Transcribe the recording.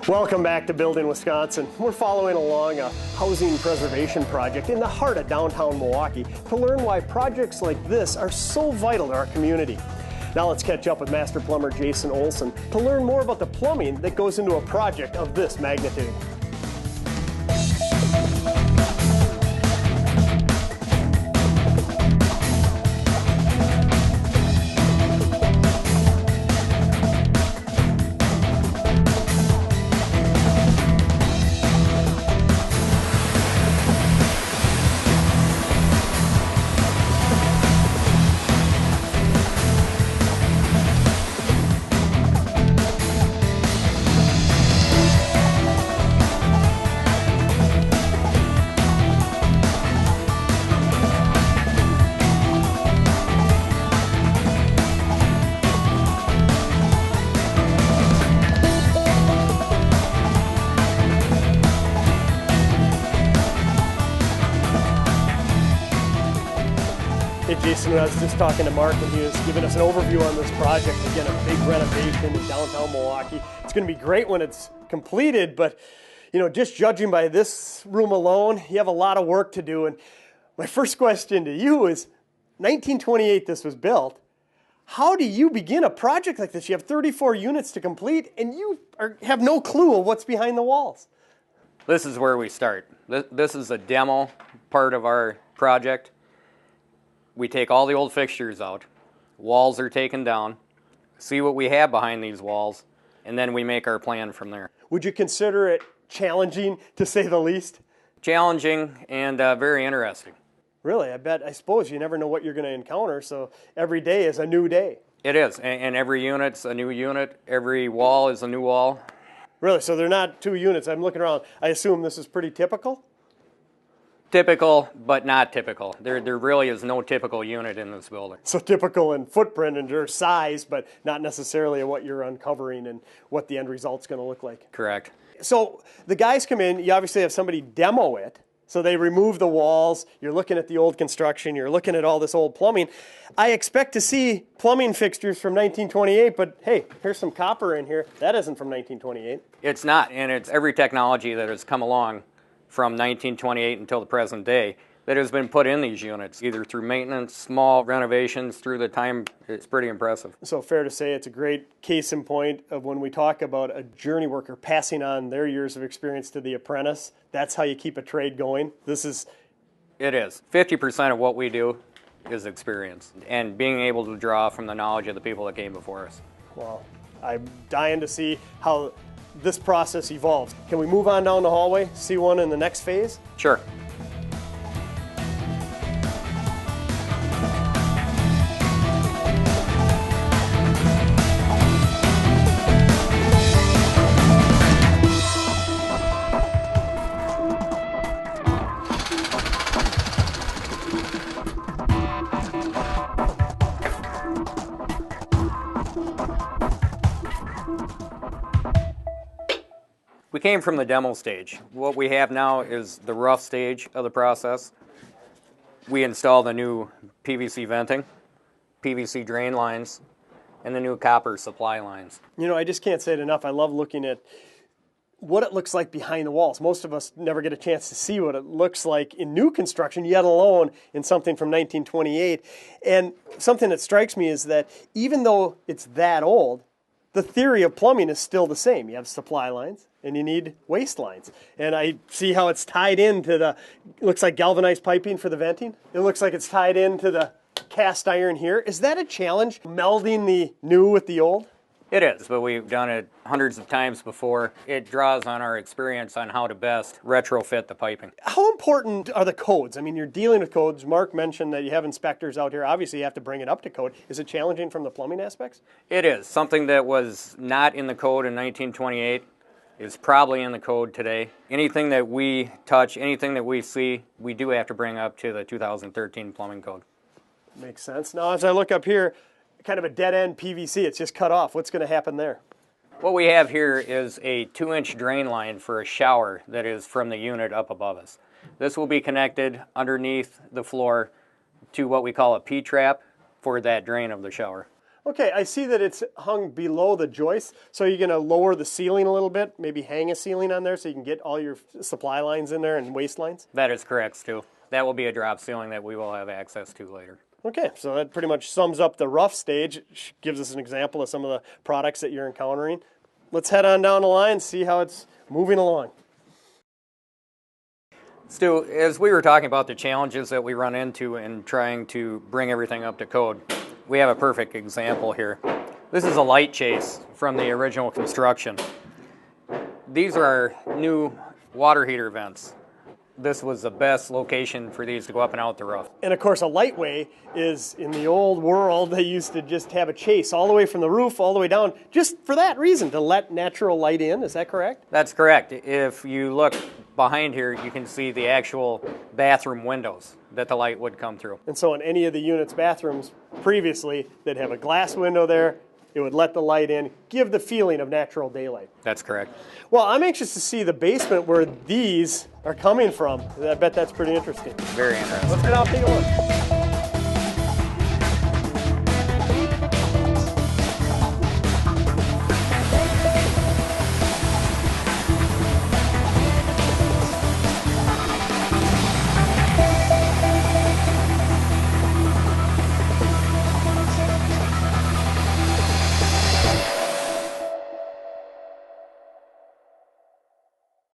Welcome back to Building Wisconsin. We're following along a housing preservation project in the heart of downtown Milwaukee to learn why projects like this are so vital to our community. Now let's catch up with Master Plumber Jason Olson to learn more about the plumbing that goes into a project of this magnitude. Hey Jason, I was just talking to Mark and he was giving us an overview on this project. Again, a big renovation in downtown Milwaukee. It's going to be great when it's completed, but you know, just judging by this room alone, you have a lot of work to do. And my first question to you is, 1928 this was built. How do you begin a project like this? You have 34 units to complete and you have no clue of what's behind the walls. This is where we start. This is a demo part of our project. We take all the old fixtures out, walls are taken down, see what we have behind these walls, and then we make our plan from there. Would you consider it challenging, to say the least? Challenging and very interesting. Really, I suppose you never know what you're going to encounter, so every day is a new day. It is, and every unit's a new unit, every wall is a new wall. Really, so they're not two units. I'm looking around, I assume this is pretty typical? Typical, but not typical. There really is no typical unit in this building. So typical in footprint and their size, but not necessarily what you're uncovering and what the end result's going to look like. Correct. So the guys come in, you obviously have somebody demo it. So they remove the walls, you're looking at the old construction, you're looking at all this old plumbing. I expect to see plumbing fixtures from 1928, but hey, here's some copper in here. That isn't from 1928. It's not, and it's every technology that has come along from 1928 until the present day that has been put in these units, either through maintenance, small renovations, through the time. It's pretty impressive. So fair to say it's a great case in point of when we talk about a journey worker passing on their years of experience to the apprentice. That's how you keep a trade going. It is. 50% of what we do is experience and being able to draw from the knowledge of the people that came before us. Well, I'm dying to see how this process evolves. Can we move on down the hallway, see one in the next phase? Sure. We came from the demo stage. What we have now is the rough stage of the process. We installed the new PVC venting, PVC drain lines, and the new copper supply lines. You know, I just can't say it enough. I love looking at what it looks like behind the walls. Most of us never get a chance to see what it looks like in new construction, yet alone in something from 1928. And something that strikes me is that even though it's that old, the theory of plumbing is still the same. You have supply lines and you need waste lines. And I see how it's tied into it looks like galvanized piping for the venting. It looks like it's tied into the cast iron here. Is that a challenge, melding the new with the old? It is, but we've done it hundreds of times before. It draws on our experience on how to best retrofit the piping. How important are the codes? I mean, you're dealing with codes. Mark mentioned that you have inspectors out here. Obviously, you have to bring it up to code. Is it challenging from the plumbing aspects? It is. Something that was not in the code in 1928 is probably in the code today. Anything that we touch, anything that we see, we do have to bring up to the 2013 plumbing code. Makes sense. Now, as I look up here, kind of a dead-end PVC. It's just cut off. What's going to happen there? What we have here is a 2-inch drain line for a shower that is from the unit up above us. This will be connected underneath the floor to what we call a P-trap for that drain of the shower. Okay, I see that it's hung below the joist, so you're going to lower the ceiling a little bit, maybe hang a ceiling on there so you can get all your supply lines in there and waste lines? That is correct, Stu. That will be a drop ceiling that we will have access to later. Okay, so that pretty much sums up the rough stage, gives us an example of some of the products that you're encountering. Let's head on down the line, see how it's moving along. Stu, as we were talking about the challenges that we run into in trying to bring everything up to code, we have a perfect example here. This is a light chase from the original construction. These are our new water heater vents. This was the best location for these to go up and out the roof. And of course, a lightway is, in the old world, they used to just have a chase all the way from the roof all the way down, just for that reason, to let natural light in. Is that correct? That's correct. If you look behind here, you can see the actual bathroom windows that the light would come through. And so in any of the units' bathrooms previously, they'd have a glass window there. It would let the light in, give the feeling of natural daylight. That's correct. Well, I'm anxious to see the basement where these are coming from. I bet that's pretty interesting. Very interesting. Let's get out and take a look.